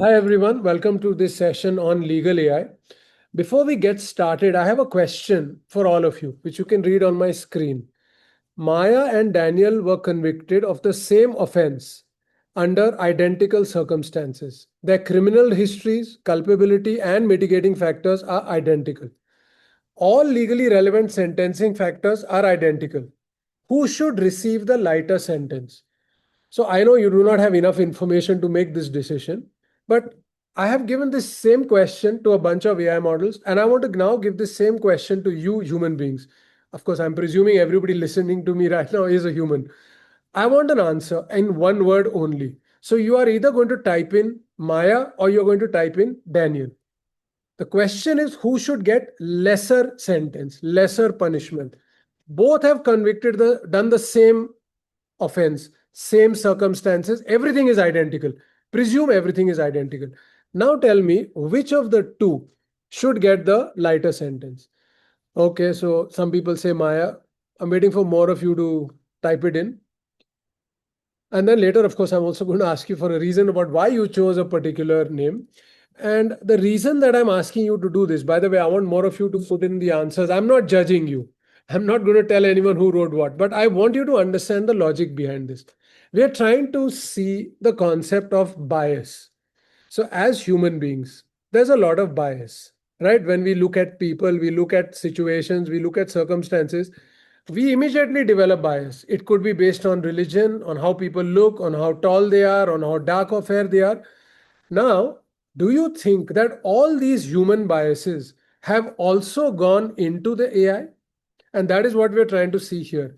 Hi everyone, welcome to this session on legal AI. Before we get started, I have a question for all of you, which you can read on my screen. Maya and Daniel were convicted of the same offense under identical circumstances. Their criminal histories, culpability, and mitigating factors are identical. All legally relevant sentencing factors are identical. Who should receive the lighter sentence? So I know you do not have enough information to make this decision, but I have given this same question to a bunch of AI models, and I want to now give this same question to you, human beings. Of course, I'm presuming everybody listening to me right now is a human. I want an answer in one word only. So you are either going to type in Maya or you're going to type in Daniel. The question is who should get lesser sentence, lesser punishment. Both have done the same offense, same circumstances, everything is identical. Presume everything is identical. Now tell me which of the two should get the lighter sentence. Okay, so some people say Maya. I'm waiting for more of you to type it in. And then later, of course, I'm also going to ask you for a reason about why you chose a particular name. And the reason that I'm asking you to do this, by the way, I want more of you to put in the answers. I'm not judging you. I'm not going to tell anyone who wrote what, but I want you to understand the logic behind this. We are trying to see the concept of bias. So, as human beings, there's a lot of bias, right? When we look at people, we look at situations, we look at circumstances, we immediately develop bias. It could be based on religion, on how people look, on how tall they are, on how dark or fair they are. Now, do you think that all these human biases have also gone into the AI? And that is what we're trying to see here.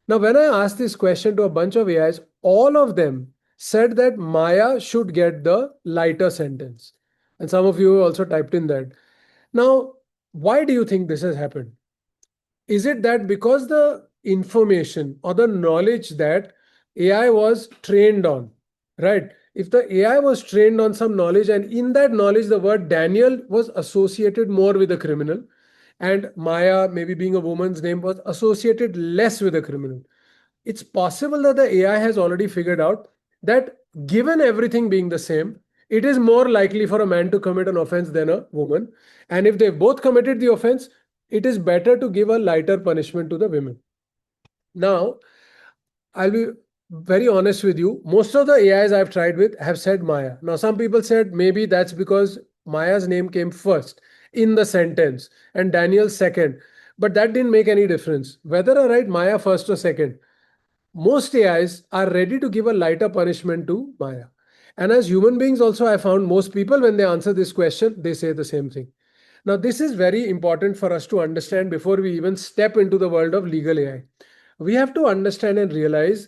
Now, when I asked this question to a bunch of AIs, all of them said that Maya should get the lighter sentence. And some of you also typed in that. Now, why do you think this has happened? Is it that because the information or the knowledge that AI was trained on, right? If the AI was trained on some knowledge, and in that knowledge, the word Daniel was associated more with a criminal, and Maya, maybe being a woman's name, was associated less with a criminal. It's possible that the AI has already figured out that given everything being the same, it is more likely for a man to commit an offense than a woman. And if they both committed the offense, it is better to give a lighter punishment to the women. Now, I'll be very honest with you. Most of the AIs I've tried with have said Maya. Now, some people said maybe that's because Maya's name came first in the sentence and Daniel second. But that didn't make any difference. Whether I write Maya first or second, most AIs are ready to give a lighter punishment to Maya. And as human beings, also, I found most people, when they answer this question, they say the same thing. Now, this is very important for us to understand before we even step into the world of legal AI. We have to understand and realize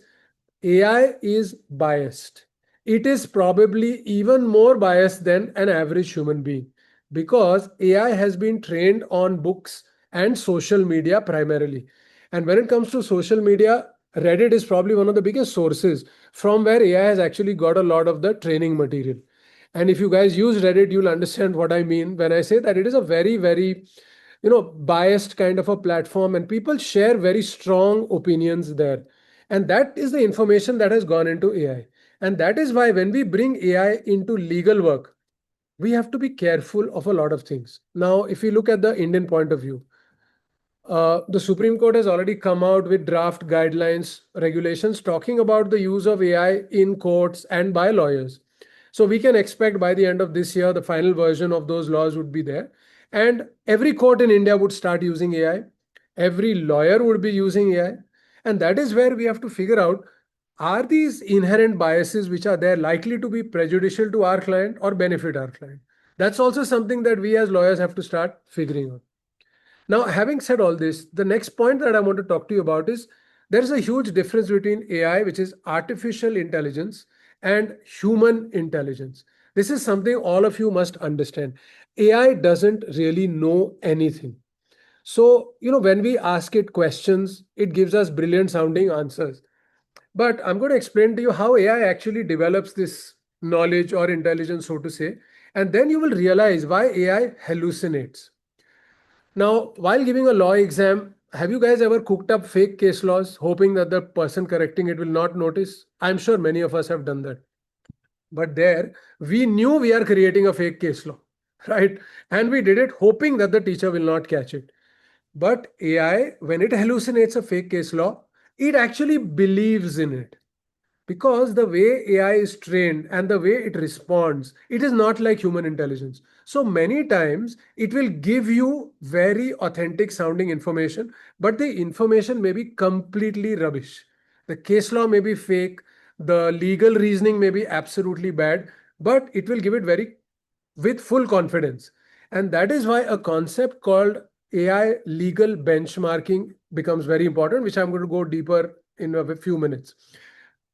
AI is biased. It is probably even more biased than an average human being because AI has been trained on books and social media primarily. And when it comes to social media, Reddit is probably one of the biggest sources from where AI has actually got a lot of the training material. And if you guys use Reddit, you'll understand what I mean when I say that it is a very, very, biased kind of a platform, and people share very strong opinions there. And that is the information that has gone into AI. And that is why when we bring AI into legal work, we have to be careful of a lot of things. Now, if you look at the Indian point of view, the Supreme Court has already come out with draft guidelines, regulations talking about the use of AI in courts and by lawyers. So we can expect by the end of this year, the final version of those laws would be there. And every court in India would start using AI. Every lawyer would be using AI. And that is where we have to figure out, are these inherent biases which are there likely to be prejudicial to our client or benefit our client? That's also something that we as lawyers have to start figuring out. Now, having said all this, the next point that I want to talk to you about is there is a huge difference between AI, which is artificial intelligence, and human intelligence. This is something all of you must understand. AI doesn't really know anything. So, when we ask it questions, it gives us brilliant sounding answers. But I'm going to explain to you how AI actually develops this knowledge or intelligence, so to say. And then you will realize why AI hallucinates. Now, while giving a law exam, have you guys ever cooked up fake case laws hoping that the person correcting it will not notice? I'm sure many of us have done that. But there, we knew we are creating a fake case law, right? And we did it hoping that the teacher will not catch it. But AI, when it hallucinates a fake case law, it actually believes in it. Because the way AI is trained and the way it responds, it is not like human intelligence. So many times it will give you very authentic sounding information, but the information may be completely rubbish. The case law may be fake, the legal reasoning may be absolutely bad, but it will give it very with full confidence. And that is why a concept called AI legal benchmarking becomes very important, which I'm going to go deeper in a few minutes.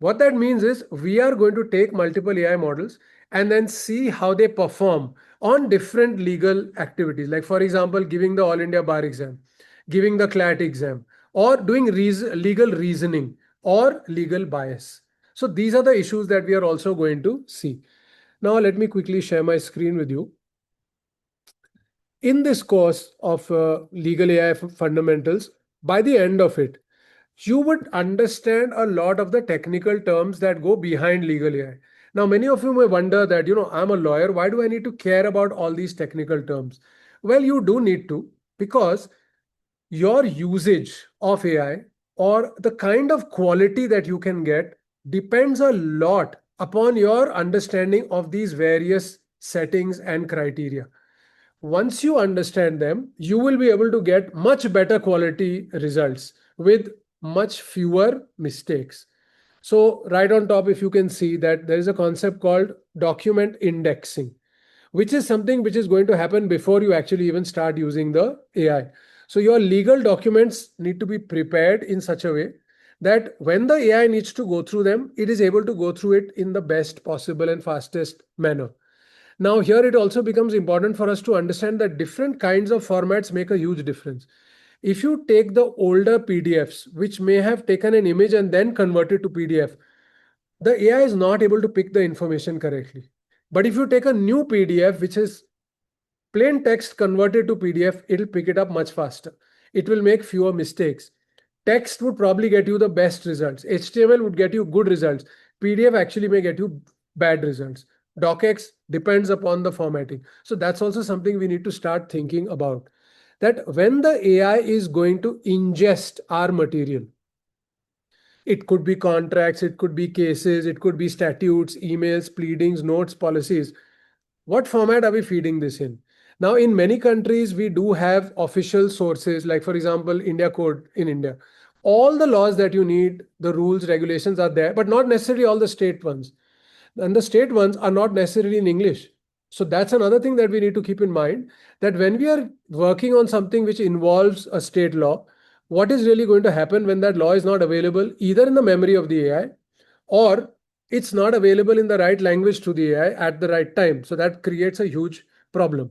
What that means is we are going to take multiple AI models and then see how they perform on different legal activities. Like, for example, giving the All India Bar exam, giving the CLAT exam, or doing legal reasoning or legal bias. So, these are the issues that we are also going to see. Now, let me quickly share my screen with you. In this course of legal AI fundamentals, by the end of it, you would understand a lot of the technical terms that go behind legal AI. Now, many of you may wonder that, I'm a lawyer. Why do I need to care about all these technical terms? Well, you do need to, because your usage of AI or the kind of quality that you can get depends a lot upon your understanding of these various settings and criteria. Once you understand them, you will be able to get much better quality results with much fewer mistakes. So right on top, if you can see that there is a concept called document indexing, which is something which is going to happen before you actually even start using the AI. So your legal documents need to be prepared in such a way that when the AI needs to go through them, it is able to go through it in the best possible and fastest manner. Now, here it also becomes important for us to understand that different kinds of formats make a huge difference. If you take the older PDFs, which may have taken an image and then converted to PDF, the AI is not able to pick the information correctly. But if you take a new PDF, which is plain text converted to PDF, it'll pick it up much faster. It will make fewer mistakes. Text would probably get you the best results. HTML would get you good results. PDF actually may get you bad results. DocX depends upon the formatting. So that's also something we need to start thinking about. That when the AI is going to ingest our material, it could be contracts, it could be cases, it could be statutes, emails, pleadings, notes, policies. What format are we feeding this in? Now, in many countries, we do have official sources, like, for example, India Code in India. All the laws that you need, the rules, regulations are there, but not necessarily all the state ones. And the state ones are not necessarily in English. So that's another thing that we need to keep in mind, that when we are working on something which involves a state law, what is really going to happen when that law is not available either in the memory of the AI, or it's not available in the right language to the AI at the right time. So that creates a huge problem.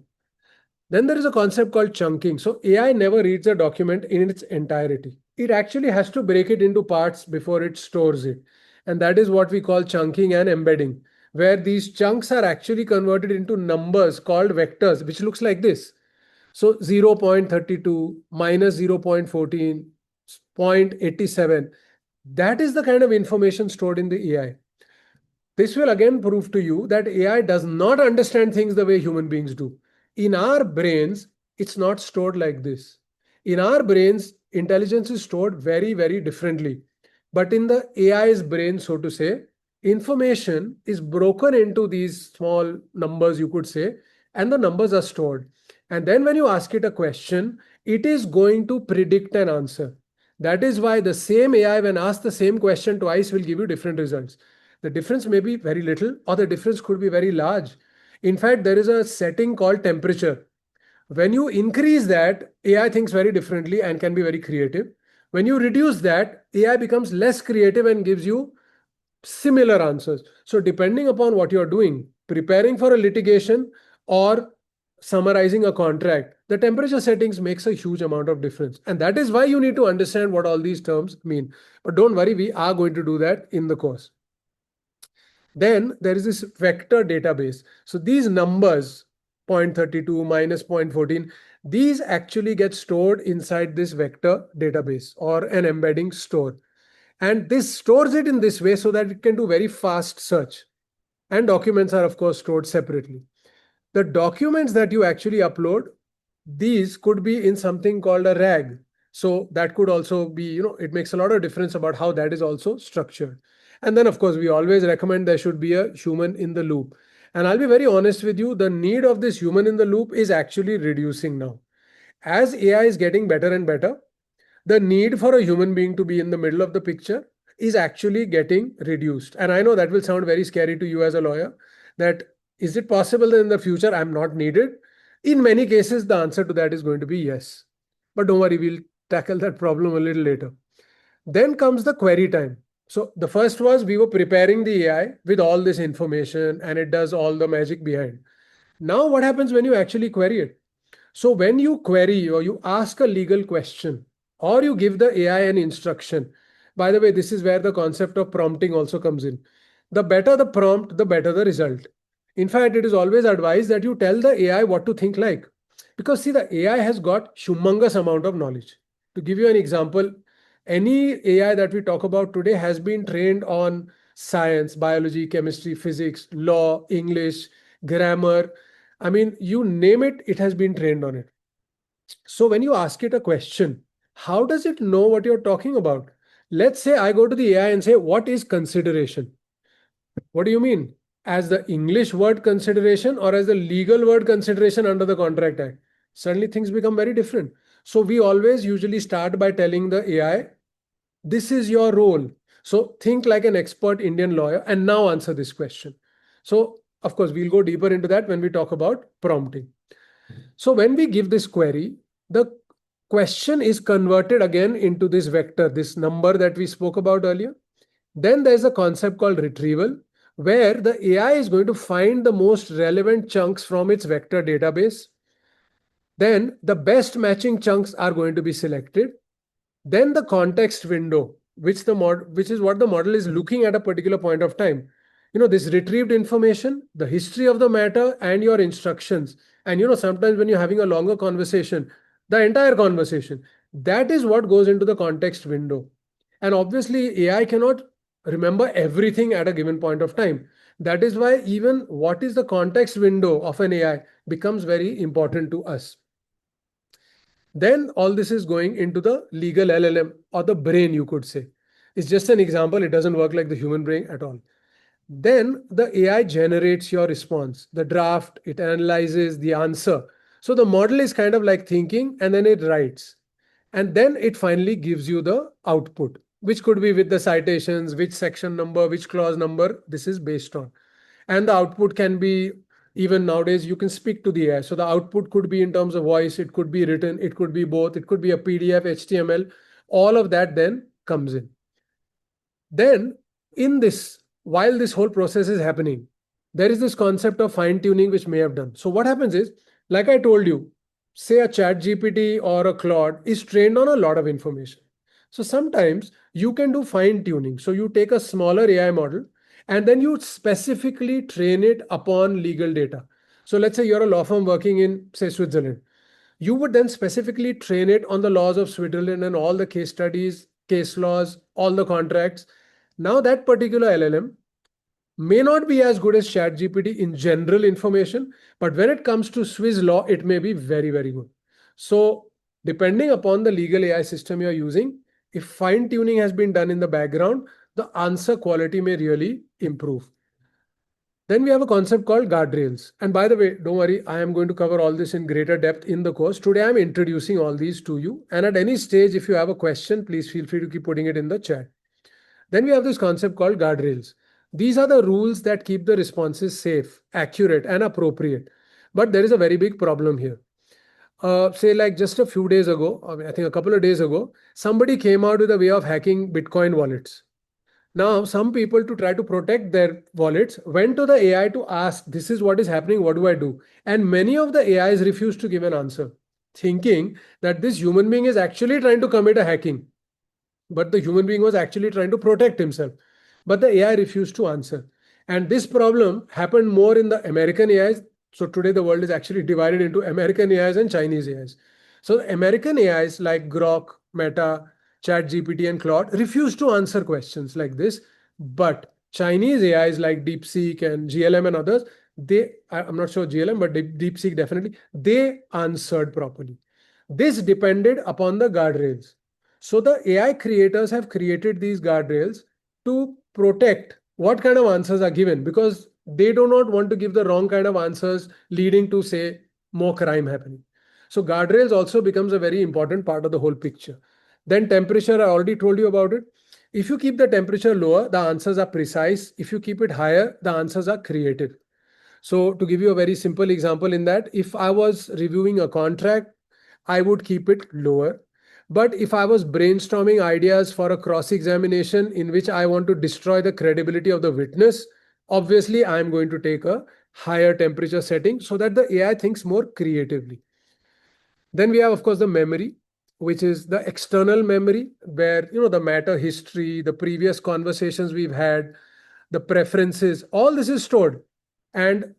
Then there is a concept called chunking. So AI never reads a document in its entirety. It actually has to break it into parts before it stores it. And that is what we call chunking and embedding, where these chunks are actually converted into numbers called vectors, which looks like this. So 0.32 minus 0.14, 0.87. That is the kind of information stored in the AI. This will again prove to you that AI does not understand things the way human beings do. In our brains, it's not stored like this. In our brains, intelligence is stored very, very differently. But in the AI's brain, so to say, information is broken into these small numbers, you could say, and the numbers are stored. And then when you ask it a question, it is going to predict an answer. That is why the same AI, when asked the same question twice, will give you different results. The difference may be very little, or the difference could be very large. In fact, there is a setting called temperature. When you increase that, AI thinks very differently and can be very creative. When you reduce that, AI becomes less creative and gives you similar answers. So, depending upon what you're doing, preparing for a litigation or summarizing a contract, the temperature settings makes a huge amount of difference. And that is why you need to understand what all these terms mean. But don't worry, we are going to do that in the course. Then there is this vector database. So these numbers, 0.32 minus 0.14, these actually get stored inside this vector database or an embedding store. And this stores it in this way so that it can do very fast search. And documents are, of course, stored separately. The documents that you actually upload, these could be in something called a RAG. So that could also be, it makes a lot of difference about how that is also structured. And then, of course, we always recommend there should be a human in the loop. And I'll be very honest with you, the need of this human in the loop is actually reducing now. As AI is getting better and better, the need for a human being to be in the middle of the picture is actually getting reduced. And I know that will sound very scary to you as a lawyer, that is it possible that in the future I'm not needed? In many cases, the answer to that is going to be yes. But don't worry, we'll tackle that problem a little later. Then comes the query time. So the first was we were preparing the AI with all this information and it does all the magic behind. Now, what happens when you actually query it? So when you query or you ask a legal question or you give the AI an instruction, by the way, this is where the concept of prompting also comes in. The better the prompt, the better the result. In fact, it is always advised that you tell the AI what to think like. Because see, the AI has got humongous amount of knowledge. To give you an example, any AI that we talk about today has been trained on science, biology, chemistry, physics, law, English, grammar. I mean, you name it, it has been trained on it. So when you ask it a question, how does it know what you're talking about? Let's say I go to the AI and say, what is consideration? What do you mean? As the English word consideration or as the legal word consideration under the Contract Act? Suddenly things become very different. So we always usually start by telling the AI, this is your role. So think like an expert Indian lawyer and now answer this question. So, of course, we'll go deeper into that when we talk about prompting. So when we give this query, the question is converted again into this vector, this number that we spoke about earlier. Then there's a concept called retrieval, where the AI is going to find the most relevant chunks from its vector database. Then the best matching chunks are going to be selected. Then the context window, which is what the model is looking at a particular point of time. This retrieved information, the history of the matter, and your instructions. And sometimes when you're having a longer conversation, the entire conversation, that is what goes into the context window. And obviously, AI cannot remember everything at a given point of time. That is why even what is the context window of an AI becomes very important to us. Then all this is going into the legal LLM or the brain, you could say. It's just an example. It doesn't work like the human brain at all. Then the AI generates your response, the draft, it analyzes the answer. So the model is kind of like thinking and then it writes. And then it finally gives you the output, which could be with the citations, which section number, which clause number this is based on. And the output can be, even nowadays you can speak to the AI. So the output could be in terms of voice, it could be written, it could be both, it could be a PDF, HTML, all of that then comes in. Then in this, while this whole process is happening, there is this concept of fine tuning which may have done. So what happens is, like I told you, say a chat GPT or a Claude is trained on a lot of information. So sometimes you can do fine tuning. So you take a smaller AI model and then you specifically train it upon legal data. So let's say you're a law firm working in, say, Switzerland. You would then specifically train it on the laws of Switzerland and all the case studies, case laws, all the contracts. Now that particular LLM may not be as good as ChatGPT in general information, but when it comes to Swiss law, it may be very, very good. So depending upon the legal AI system you're using, if fine tuning has been done in the background, the answer quality may really improve. Then we have a concept called guardrails. And by the way, don't worry, I am going to cover all this in greater depth in the course. Today, I'm introducing all these to you. And at any stage, if you have a question, please feel free to keep putting it in the chat. Then we have this concept called guardrails. These are the rules that keep the responses safe, accurate, and appropriate. But there is a very big problem here. Say like just a few days ago, I think a couple of days ago, somebody came out with a way of hacking Bitcoin wallets. Now, some people, to try to protect their wallets, went to the AI to ask, this is what is happening, what do I do? And many of the AIs refused to give an answer, thinking that this human being is actually trying to commit a hacking. But the human being was actually trying to protect himself. But the AI refused to answer. And this problem happened more in the American AIs. So today the world is actually divided into American AIs and Chinese AIs. So American AIs like Grok, Meta, ChatGPT, and Claude refuse to answer questions like this. But Chinese AIs like DeepSeek and GLM and others, I'm not sure GLM, but DeepSeek definitely, they answered properly. This depended upon the guardrails. So the AI creators have created these guardrails to protect what kind of answers are given, because they do not want to give the wrong kind of answers leading to, say, more crime happening. So guardrails also becomes a very important part of the whole picture. Then temperature, I already told you about it. If you keep the temperature lower, the answers are precise. If you keep it higher, the answers are creative. So to give you a very simple example in that, if I was reviewing a contract, I would keep it lower. But if I was brainstorming ideas for a cross-examination in which I want to destroy the credibility of the witness, obviously I'm going to take a higher temperature setting so that the AI thinks more creatively. Then we have, of course, the memory, which is the external memory, where the matter history, the previous conversations we've had, the preferences, all this is stored. And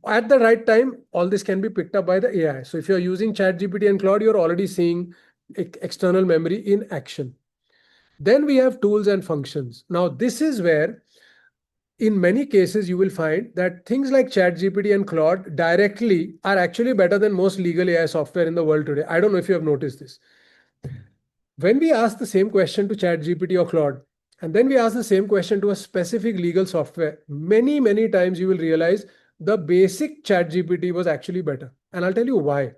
at the right time, all this can be picked up by the AI. So if you're using ChatGPT and Claude, you're already seeing external memory in action. Then we have tools and functions. Now, this is where in many cases, you will find that things like ChatGPT and Claude directly are actually better than most legal AI software in the world today. I don't know if you have noticed this. When we ask the same question to ChatGPT or Claude, and then we ask the same question to a specific legal software, many, many times you will realize the basic ChatGPT was actually better. And I'll tell you why.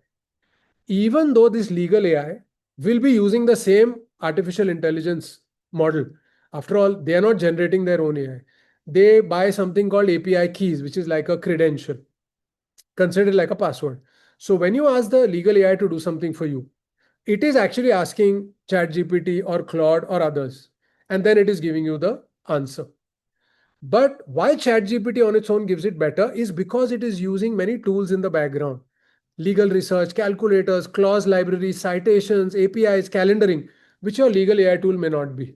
Even though this legal AI will be using the same artificial intelligence model, after all, they are not generating their own AI. They buy something called API keys, which is like a credential, considered like a password. So when you ask the legal AI to do something for you, it is actually asking ChatGPT or Claude or others, and then it is giving you the answer. But why ChatGPT on its own gives it better is because it is using many tools in the background. Legal research, calculators, clause libraries, citations, APIs, calendaring, which your legal AI tool may not be.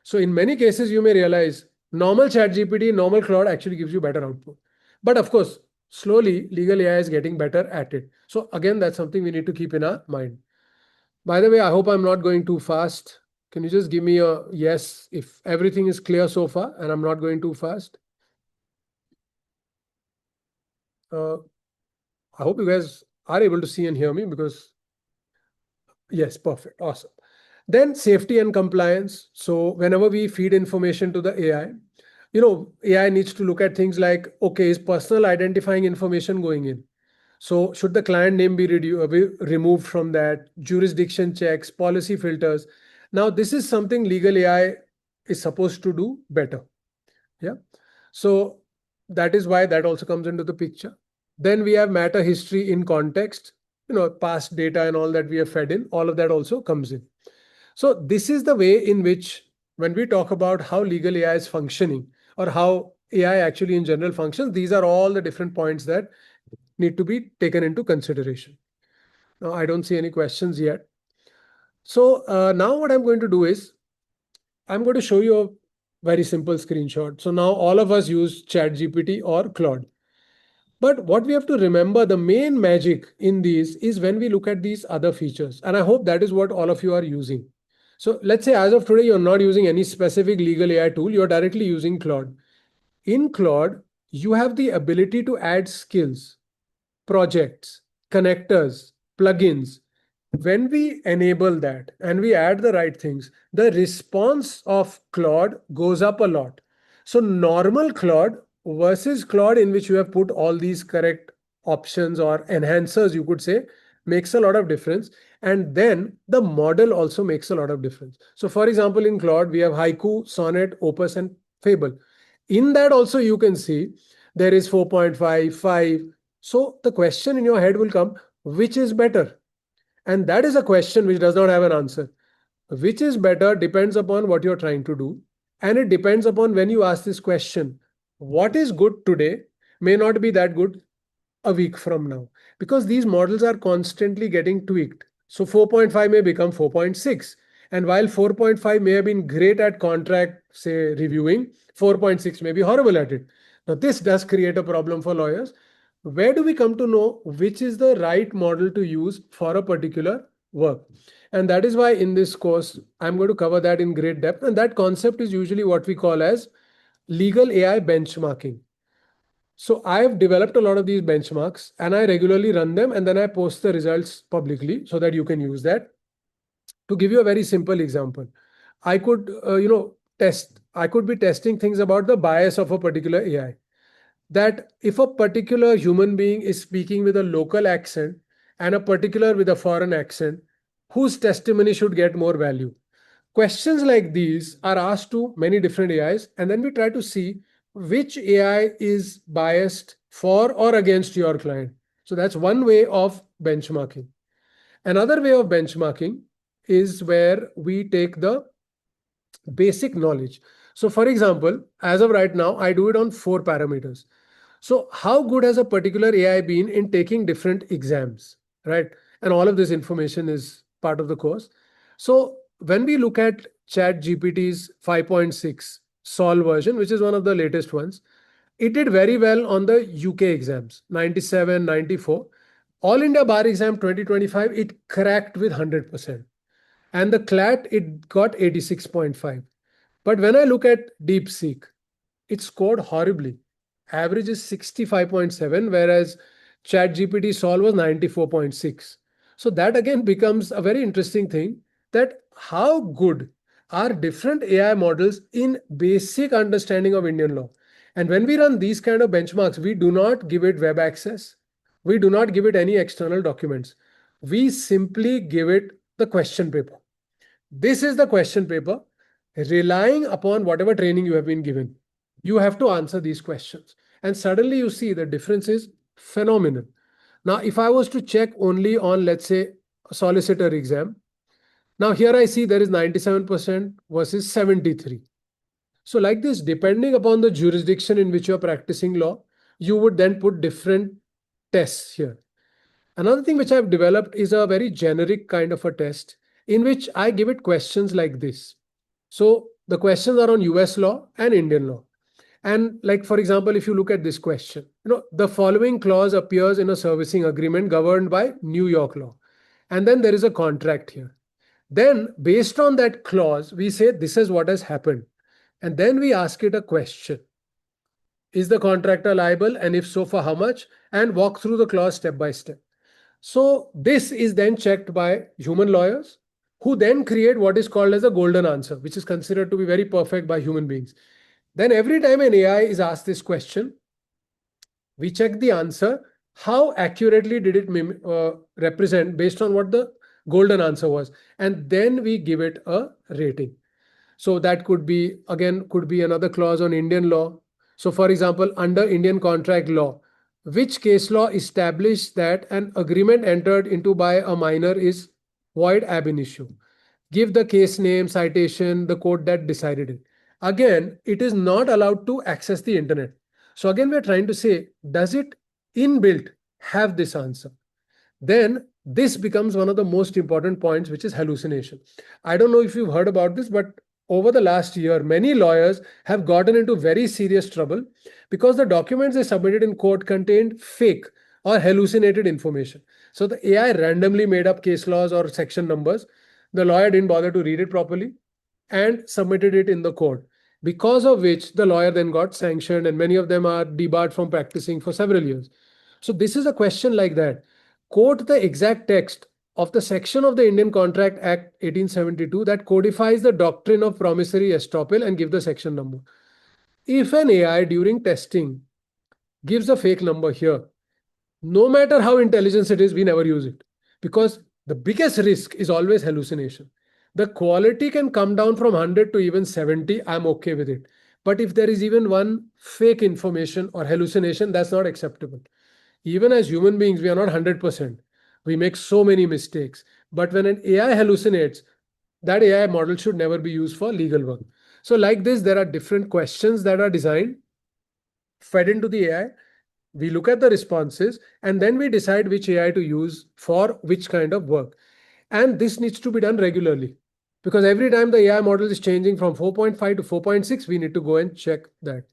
So in many cases, you may realize normal ChatGPT, normal Claude actually gives you better output. But of course, slowly legal AI is getting better at it. So again, that's something we need to keep in our mind. By the way, I hope I'm not going too fast. Can you just give me a yes if everything is clear so far and I'm not going too fast? I hope you guys are able to see and hear me, because yes, perfect, awesome. Then safety and compliance. So whenever we feed information to the AI, AI needs to look at things like, okay, is personal identifying information going in? So should the client name be removed from that? Jurisdiction checks, policy filters. Now, this is something legal AI is supposed to do better. Yeah. So that is why that also comes into the picture. Then we have matter history in context, past data and all that we have fed in, all of that also comes in. So this is the way in which, when we talk about how legal AI is functioning or how AI actually in general functions, these are all the different points that need to be taken into consideration. Now, I don't see any questions yet. So now what I'm going to do is I'm going to show you a very simple screenshot. So now all of us use ChatGPT or Claude. But what we have to remember, the main magic in these is when we look at these other features. And I hope that is what all of you are using. So let's say as of today, you're not using any specific legal AI tool, you're directly using Claude. In Claude, you have the ability to add skills, projects, connectors, plugins. When we enable that and we add the right things, the response of Claude goes up a lot. So normal Claude versus Claude in which you have put all these correct options or enhancers, you could say, makes a lot of difference. And then the model also makes a lot of difference. So for example, in Claude, we have Haiku, Sonnet, Opus, and Fable. In that also you can see there is 4.5, 5. So the question in your head will come, which is better? And that is a question which does not have an answer. Which is better depends upon what you're trying to do. And it depends upon when you ask this question. What is good today may not be that good a week from now, because these models are constantly getting tweaked. So 4.5 may become 4.6. And while 4.5 may have been great at contract, say, reviewing, 4.6 may be horrible at it. Now, this does create a problem for lawyers. Where do we come to know which is the right model to use for a particular work? And that is why in this course, I'm going to cover that in great depth. And that concept is usually what we call as legal AI benchmarking. So I've developed a lot of these benchmarks and I regularly run them and then I post the results publicly so that you can use that. To give you a very simple example, I could, I could be testing things about the bias of a particular AI. That if a particular human being is speaking with a local accent and a particular with a foreign accent, whose testimony should get more value? Questions like these are asked to many different AIs, and then we try to see which AI is biased for or against your client. So that's one way of benchmarking. Another way of benchmarking is where we take the basic knowledge. So, for example, as of right now, I do it on 4 parameters. So, how good has a particular AI been in taking different exams, right? And all of this information is part of the course. So, when we look at ChatGPT's 5.6 Sol version, which is one of the latest ones, it did very well on the UK exams, 97, 94. All India Bar Exam 2025, it cracked with 100%. And the CLAT, it got 86.5. But when I look at DeepSeek, it scored horribly. Average is 65.7, whereas ChatGPT Sol was 94.6. So that again becomes a very interesting thing, that how good are different AI models in basic understanding of Indian law. And when we run these kind of benchmarks, we do not give it web access. We do not give it any external documents. We simply give it the question paper. This is the question paper, relying upon whatever training you have been given. You have to answer these questions. And suddenly you see the difference is phenomenal. Now, if I was to check only on, let's say, a solicitor exam, now here I see there is 97% versus 73. So like this, depending upon the jurisdiction in which you're practicing law, you would then put different tests here. Another thing which I've developed is a very generic kind of a test in which I give it questions like this. So the questions are on US law and Indian law. And like, for example, if you look at this question, the following clause appears in a servicing agreement governed by New York law. And then there is a contract here. Then based on that clause, we say this is what has happened. And then we ask it a question. Is the contractor liable? And if so, for how much? And walk through the clause step by step. So this is then checked by human lawyers, who then create what is called as a golden answer, which is considered to be very perfect by human beings. Then every time an AI is asked this question, we check the answer. How accurately did it represent based on what the golden answer was? And then we give it a rating. So that could be, again, could be another clause on Indian law. So for example, under Indian contract law, which case law established that an agreement entered into by a minor is void ab initio? Give the case name, citation, the court that decided it. Again, it is not allowed to access the internet. So again, we're trying to say, does it inbuilt have this answer? Then this becomes one of the most important points, which is hallucination. I don't know if you've heard about this, but over the last year, many lawyers have gotten into very serious trouble because the documents they submitted in court contained fake or hallucinated information. So the AI randomly made up case laws or section numbers. The lawyer didn't bother to read it properly and submitted it in the court, because of which the lawyer then got sanctioned, and many of them are debarred from practicing for several years. So this is a question like that. Quote the exact text of the section of the Indian Contract Act 1872 that codifies the doctrine of promissory estoppel and give the section number. If an AI during testing gives a fake number here, no matter how intelligent it is, we never use it, because the biggest risk is always hallucination. The quality can come down from 100 to even 70. I'm okay with it. But if there is even one fake information or hallucination, that's not acceptable. Even as human beings, we are not 100%. We make so many mistakes. But when an AI hallucinates, that AI model should never be used for legal work. So like this, there are different questions that are designed, fed into the AI. We look at the responses, and then we decide which AI to use for which kind of work. And this needs to be done regularly, because every time the AI model is changing from 4.5 to 4.6, we need to go and check that.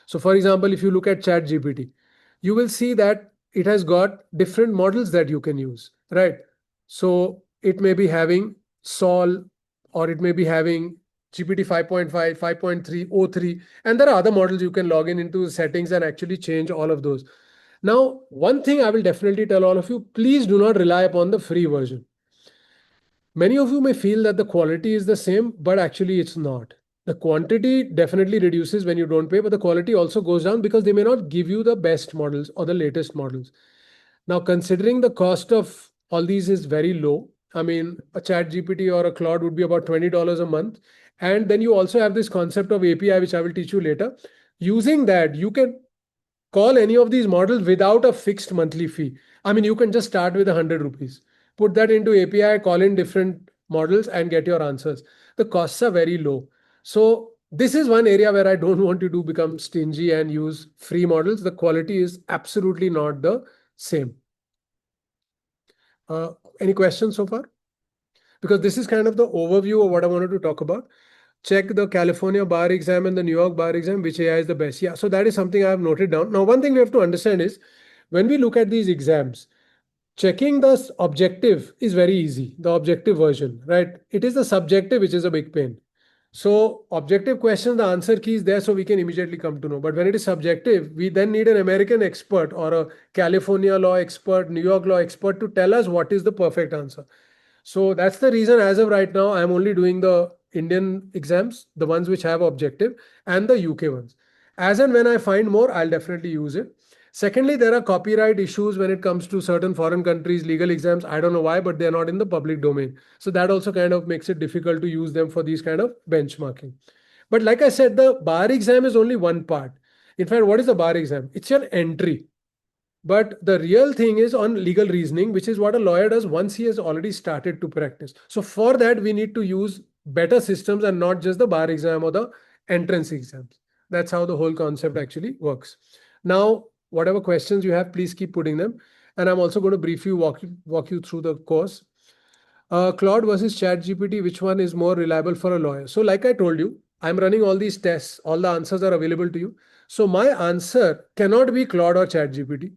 So for example, if you look at ChatGPT, you will see that it has got different models that you can use, right? So it may be having Sol, or it may be having GPT 5.5, 5.3, O3, and there are other models you can log in into settings and actually change all of those. Now, one thing I will definitely tell all of you, please do not rely upon the free version. Many of you may feel that the quality is the same, but actually it's not. The quantity definitely reduces when you don't pay, but the quality also goes down because they may not give you the best models or the latest models. Now, considering the cost of all these is very low, I mean, a Chat GPT or a Claude would be about $20 a month. And then you also have this concept of API, which I will teach you later. Using that, you can call any of these models without a fixed monthly fee. I mean, you can just start with 100 rupees, put that into API, call in different models, and get your answers. The costs are very low. So, this is one area where I don't want you to become stingy and use free models. The quality is absolutely not the same. Uh, any questions so far? Because this is kind of the overview of what I wanted to talk about. Check the California bar exam and the New York bar exam, which AI is the best. Yeah, so that is something I have noted down. Now, one thing we have to understand is when we look at these exams, checking the objective is very easy, the objective version, right? It is the subjective which is a big pain. So, objective question, the answer key is there, so we can immediately come to know. But when it is subjective, we then need an American expert or a California law expert, New York law expert to tell us what is the perfect answer. So that's the reason as of right now, I'm only doing the Indian exams, the ones which have objective, and the UK ones. As and when I find more, I'll definitely use it. Secondly, there are copyright issues when it comes to certain foreign countries' legal exams. I don't know why, but they're not in the public domain. So that also kind of makes it difficult to use them for these kind of benchmarking. But like I said, the bar exam is only one part. In fact, what is the bar exam? It's your entry. But the real thing is on legal reasoning, which is what a lawyer does once he has already started to practice. So for that, we need to use better systems and not just the bar exam or the entrance exams. That's how the whole concept actually works. Now, whatever questions you have, please keep putting them. And I'm also going to briefly walk you through the course. Claude versus ChatGPT, which one is more reliable for a lawyer? So like I told you, I'm running all these tests. All the answers are available to you. So my answer cannot be Claude or ChatGPT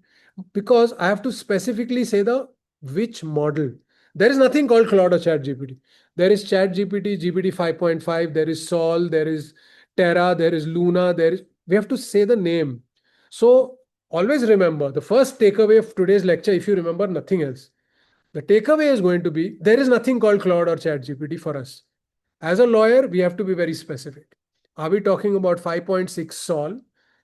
because I have to specifically say the which model. There is nothing called Claude or ChatGPT. There is ChatGPT, GPT 5.5, there is Sol, there is Terra, there is Luna, we have to say the name. So always remember the first takeaway of today's lecture, if you remember nothing else, the takeaway is going to be there is nothing called Claude or ChatGPT for us. As a lawyer, we have to be very specific. Are we talking about 5.6 Sol?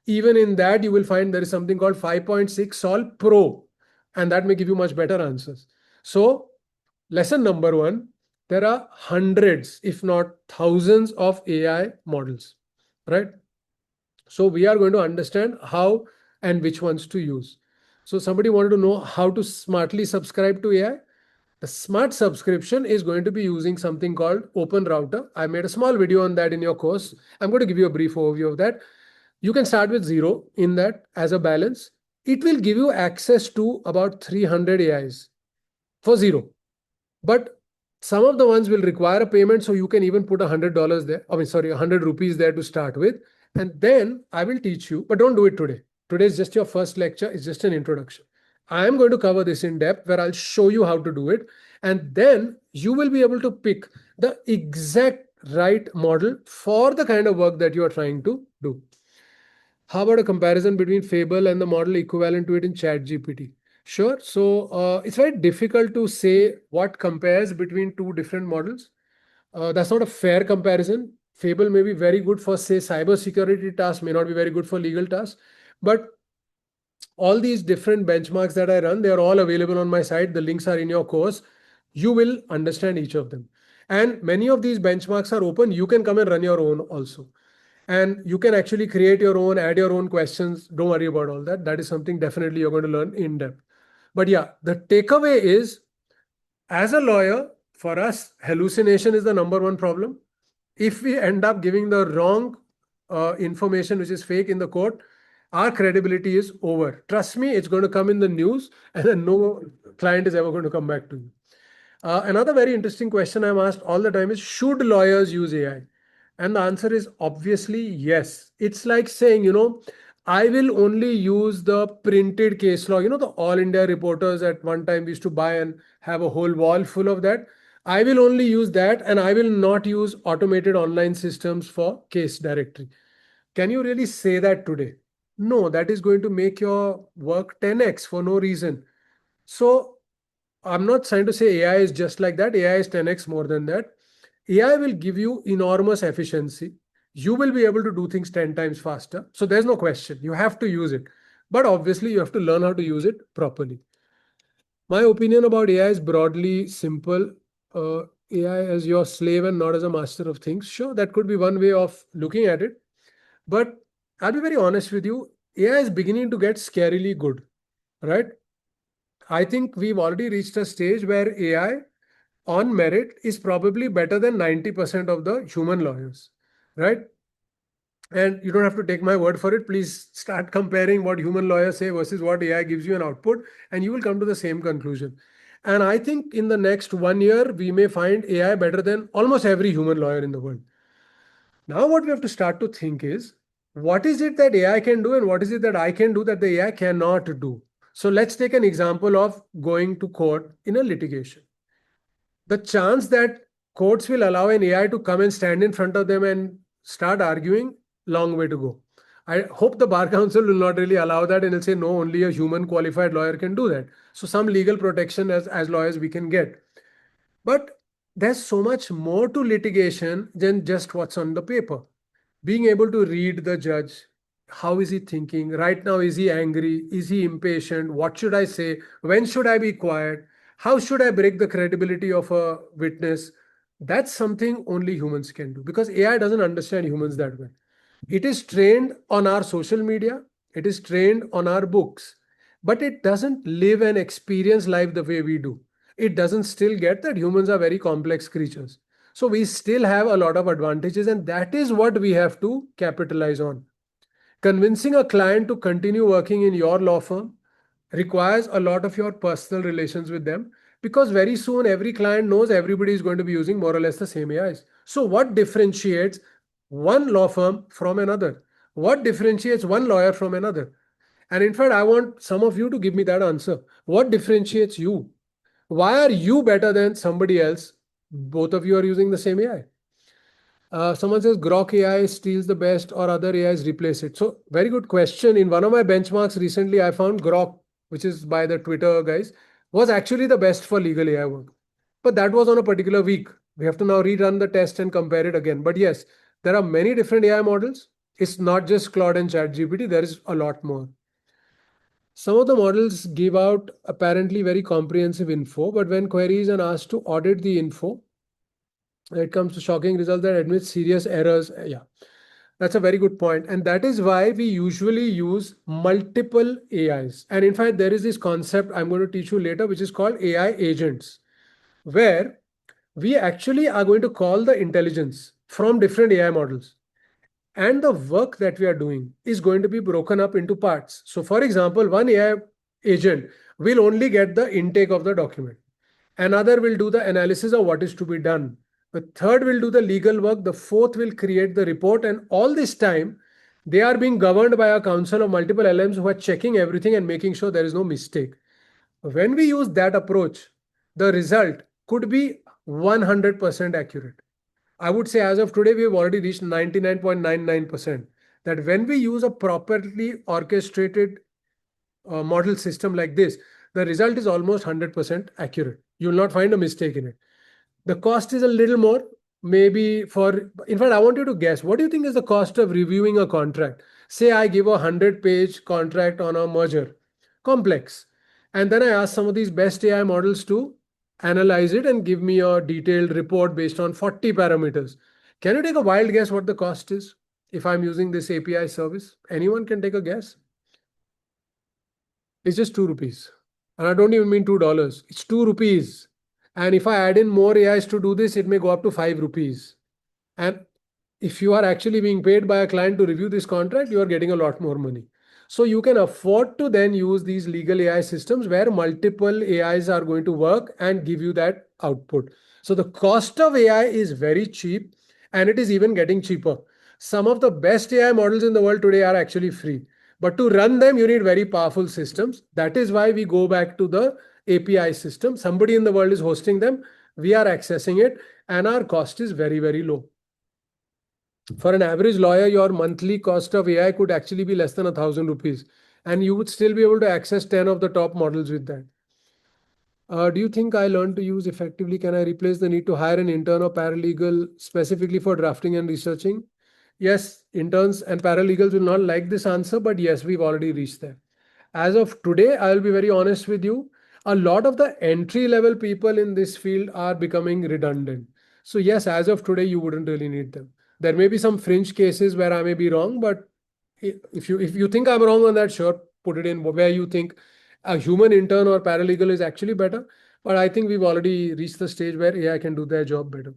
Even in that, you will find there is something called 5.6 Sol Pro, and that may give you much better answers. So, lesson number one, there are hundreds, if not thousands, of AI models, right? So, we are going to understand how and which ones to use. So, somebody wanted to know how to smartly subscribe to AI. The smart subscription is going to be using something called Open Router. I made a small video on that in your course. I'm going to give you a brief overview of that. You can start with zero in that as a balance. It will give you access to about 300 AIs for zero. But some of the ones will require a payment, so you can even put $100 there. I mean, sorry, 100 rupees there to start with. And then I will teach you, but don't do it today. Today is just your first lecture, it's just an introduction. I am going to cover this in depth where I'll show you how to do it. And then you will be able to pick the exact right model for the kind of work that you are trying to do. How about a comparison between Fable and the model equivalent to it in ChatGPT? Sure. So it's very difficult to say what compares between two different models. That's not a fair comparison. Fable may be very good for, say, cybersecurity tasks, may not be very good for legal tasks. But all these different benchmarks that I run, they are all available on my site. The links are in your course. You will understand each of them. And many of these benchmarks are open. You can come and run your own also. And you can actually create your own, add your own questions. Don't worry about all that. That is something definitely you're going to learn in depth. But yeah, the takeaway is as a lawyer, for us, hallucination is the number one problem. If we end up giving the wrong information, which is fake in the court, our credibility is over. Trust me, it's going to come in the news and then no client is ever going to come back to you. Another very interesting question I'm asked all the time is, should lawyers use AI? And the answer is obviously yes. It's like saying, I will only use the printed case law. The All India reporters at one time we used to buy and have a whole wall full of that. I will only use that, and I will not use automated online systems for case directory. Can you really say that today? No, that is going to make your work 10x for no reason. So I'm not trying to say AI is just like that. AI is 10x more than that. AI will give you enormous efficiency. You will be able to do things 10 times faster. So there's no question. You have to use it. But obviously, you have to learn how to use it properly. My opinion about AI is broadly simple. AI as your slave and not as a master of things. Sure, that could be one way of looking at it. But I'll be very honest with you. AI is beginning to get scarily good, right? I think we've already reached a stage where AI on merit is probably better than 90% of the human lawyers, right? And you don't have to take my word for it. Please start comparing what human lawyers say versus what AI gives you an output, and you will come to the same conclusion. And I think in the next 1 year, we may find AI better than almost every human lawyer in the world. Now, what we have to start to think is, what is it that AI can do and what is it that I can do that the AI cannot do? So let's take an example of going to court in a litigation. The chance that courts will allow an AI to come and stand in front of them and start arguing, long way to go. I hope the Bar Council will not really allow that and will say, no, only a human qualified lawyer can do that. So some legal protection as lawyers we can get. But there's so much more to litigation than just what's on the paper. Being able to read the judge, how is he thinking? Right now, is he angry? Is he impatient? What should I say? When should I be quiet? How should I break the credibility of a witness? That's something only humans can do because AI doesn't understand humans that way. It is trained on our social media, it is trained on our books, but it doesn't live and experience life the way we do. It doesn't still get that humans are very complex creatures. So we still have a lot of advantages, and that is what we have to capitalize on. Convincing a client to continue working in your law firm requires a lot of your personal relations with them because very soon every client knows everybody is going to be using more or less the same AIs. So, what differentiates one law firm from another? What differentiates one lawyer from another? And in fact, I want some of you to give me that answer. What differentiates you? Why are you better than somebody else? Both of you are using the same AI. Someone says Grok AI steals the best or other AIs replace it. So, very good question. In one of my benchmarks recently, I found Grok, which is by the Twitter guys, was actually the best for legal AI work. But that was on a particular week. We have to now rerun the test and compare it again. But yes, there are many different AI models. It's not just Claude and ChatGPT, there is a lot more. Some of the models give out apparently very comprehensive info, but when queries are asked to audit the info, it comes to shocking results that admit serious errors. Yeah, that's a very good point. And that is why we usually use multiple AIs. And in fact, there is this concept I'm going to teach you later, which is called AI agents, where we actually are going to call the intelligence from different AI models. And the work that we are doing is going to be broken up into parts. So, for example, one AI agent will only get the intake of the document. Another will do the analysis of what is to be done. The third will do the legal work. The fourth will create the report. And all this time, they are being governed by a council of multiple LMs who are checking everything and making sure there is no mistake. When we use that approach, the result could be 100% accurate. I would say as of today, we have already reached 99.99%. That when we use a properly orchestrated model system like this, the result is almost 100% accurate. You will not find a mistake in it. The cost is a little more, maybe for, in fact, I want you to guess. What do you think is the cost of reviewing a contract? Say I give a 100-page contract on a merger, complex. And then I ask some of these best AI models to analyze it and give me a detailed report based on 40 parameters. Can you take a wild guess what the cost is if I'm using this API service? Anyone can take a guess? It's just 2 rupees. And I don't even mean $2. It's 2 rupees. And if I add in more AIs to do this, it may go up to 5 rupees. And if you are actually being paid by a client to review this contract, you are getting a lot more money. So you can afford to then use these legal AI systems where multiple AIs are going to work and give you that output. So the cost of AI is very cheap and it is even getting cheaper. Some of the best AI models in the world today are actually free. But to run them, you need very powerful systems. That is why we go back to the API system. Somebody in the world is hosting them. We are accessing it and our cost is very, very low. For an average lawyer, your monthly cost of AI could actually be less than 1,000 rupees, and you would still be able to access 10 of the top models with that. Do you think I learned to use effectively? Can I replace the need to hire an intern or paralegal specifically for drafting and researching? Yes, interns and paralegals will not like this answer, but yes, we've already reached there. As of today, I'll be very honest with you. A lot of the entry level people in this field are becoming redundant. So, yes, as of today, you wouldn't really need them. There may be some fringe cases where I may be wrong, but if you think I'm wrong on that, sure, put it in where you think a human intern or paralegal is actually better. But I think we've already reached the stage where AI can do their job better.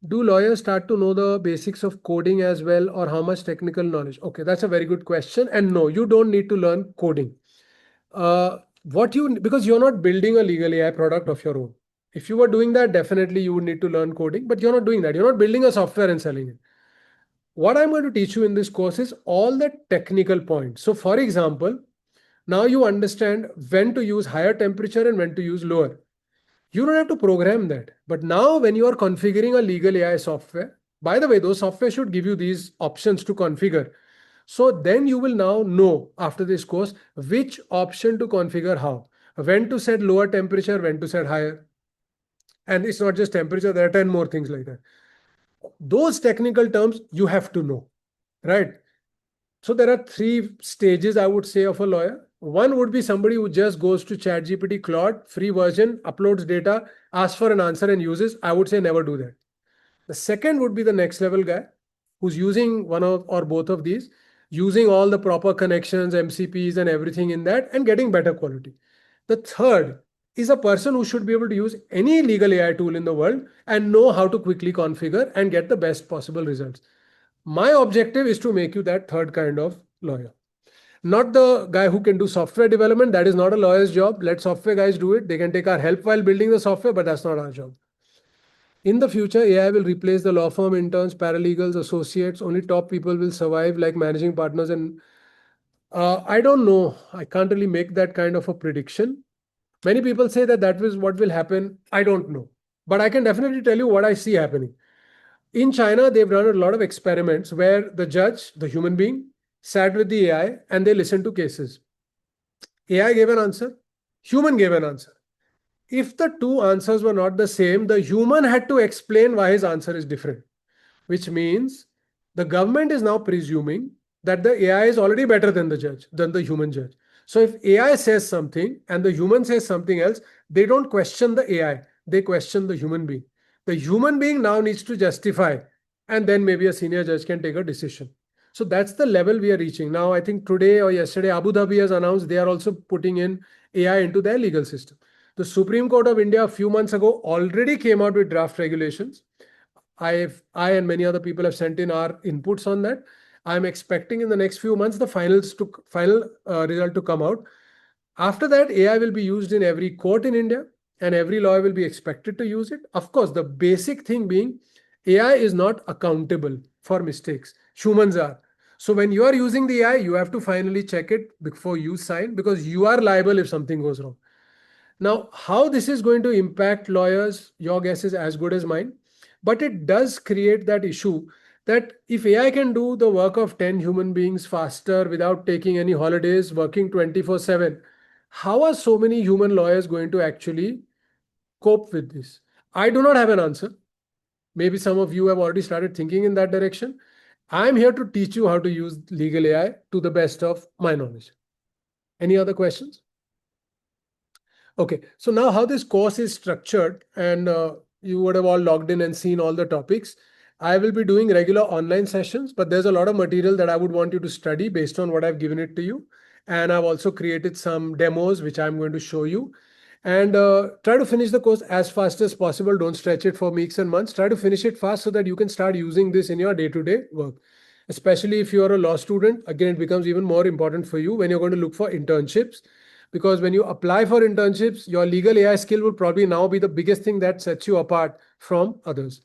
Do lawyers start to know the basics of coding as well, or how much technical knowledge? Okay, that's a very good question. And no, you don't need to learn coding. Because you're not building a legal AI product of your own. If you were doing that, definitely you would need to learn coding, but you're not doing that. You're not building a software and selling it. What I'm going to teach you in this course is all the technical points. So, for example, now you understand when to use higher temperature and when to use lower. You don't have to program that. But now when you are configuring a legal AI software, by the way, those software should give you these options to configure. So then you will now know after this course which option to configure how, when to set lower temperature, when to set higher. And it's not just temperature, there are 10 more things like that. Those technical terms you have to know, right? So there are three stages, I would say, of a lawyer. One would be somebody who just goes to ChatGPT, Claude, free version, uploads data, asks for an answer and uses. I would say never do that. The second would be the next level guy who's using one of or both of these, using all the proper connections, MCPs and everything in that and getting better quality. The third is a person who should be able to use any legal AI tool in the world and know how to quickly configure and get the best possible results. My objective is to make you that third kind of lawyer. Not the guy who can do software development. That is not a lawyer's job. Let software guys do it. They can take our help while building the software, but that's not our job. In the future, AI will replace the law firm interns, paralegals, associates. Only top people will survive, like managing partners. And I don't know. I can't really make that kind of a prediction. Many people say that that is what will happen. I don't know. But I can definitely tell you what I see happening. In China, they've run a lot of experiments where the judge, the human being, sat with the AI and they listened to cases. AI gave an answer, human gave an answer. If the two answers were not the same, the human had to explain why his answer is different, which means the government is now presuming that the AI is already better than the judge, than the human judge. So if AI says something and the human says something else, they don't question the AI, they question the human being. The human being now needs to justify, and then maybe a senior judge can take a decision. So that's the level we are reaching. Now, I think today or yesterday, Abu Dhabi has announced they are also putting in AI into their legal system. The Supreme Court of India a few months ago already came out with draft regulations. I and many other people have sent in our inputs on that. I'm expecting in the next few months the final result to come out. After that, AI will be used in every court in India and every lawyer will be expected to use it. Of course, the basic thing being AI is not accountable for mistakes. Humans are. So when you are using the AI, you have to finally check it before you sign because you are liable if something goes wrong. Now, how this is going to impact lawyers, your guess is as good as mine. But it does create that issue that if AI can do the work of 10 human beings faster without taking any holidays, working 24/7, how are so many human lawyers going to actually cope with this? I do not have an answer. Maybe some of you have already started thinking in that direction. I'm here to teach you how to use legal AI to the best of my knowledge. Any other questions? Okay, so now how this course is structured, and you would have all logged in and seen all the topics. I will be doing regular online sessions, but there's a lot of material that I would want you to study based on what I've given it to you. And I've also created some demos, which I'm going to show you. And try to finish the course as fast as possible. Don't stretch it for weeks and months. Try to finish it fast so that you can start using this in your day-to-day work. Especially if you're a law student, again, it becomes even more important for you when you're going to look for internships. Because when you apply for internships, your legal AI skill will probably now be the biggest thing that sets you apart from others.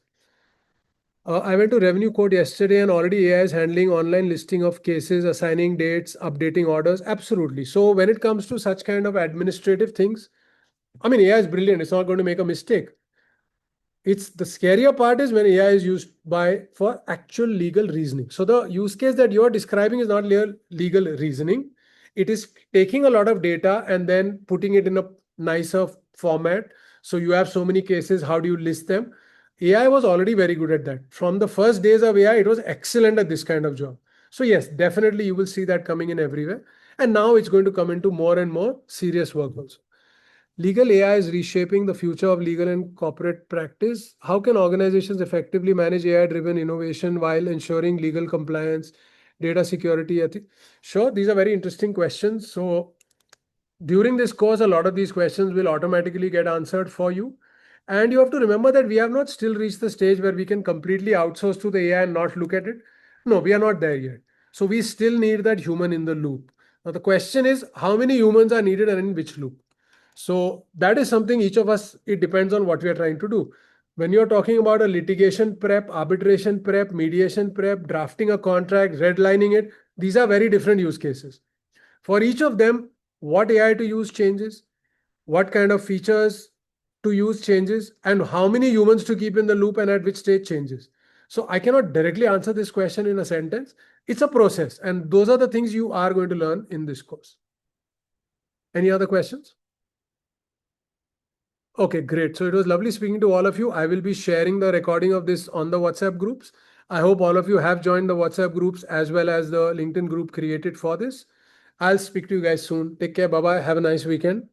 I went to Revenue Court yesterday and already AI is handling online listing of cases, assigning dates, updating orders. Absolutely. So when it comes to such kind of administrative things, I mean, AI is brilliant. It's not going to make a mistake. It's the scarier part is when AI is used for actual legal reasoning. So the use case that you're describing is not legal reasoning. It is taking a lot of data and then putting it in a nicer format. So you have so many cases, how do you list them? AI was already very good at that. From the first days of AI, it was excellent at this kind of job. So yes, definitely you will see that coming in everywhere. And now it's going to come into more and more serious work also. Legal AI is reshaping the future of legal and corporate practice. How can organizations effectively manage AI-driven innovation while ensuring legal compliance, data security, ethics? Sure, these are very interesting questions. So during this course, a lot of these questions will automatically get answered for you. And you have to remember that we have not still reached the stage where we can completely outsource to the AI and not look at it. No, we are not there yet. So we still need that human in the loop. Now the question is, how many humans are needed and in which loop? So that is something each of us, it depends on what we are trying to do. When you're talking about a litigation prep, arbitration prep, mediation prep, drafting a contract, redlining it, these are very different use cases. For each of them, what AI to use changes, what kind of features to use changes, and how many humans to keep in the loop and at which stage changes. So I cannot directly answer this question in a sentence. It's a process, and those are the things you are going to learn in this course. Any other questions? Okay, great. So it was lovely speaking to all of you. I will be sharing the recording of this on the WhatsApp groups. I hope all of you have joined the WhatsApp groups as well as the LinkedIn group created for this. I'll speak to you guys soon. Take care. Bye bye. Have a nice weekend.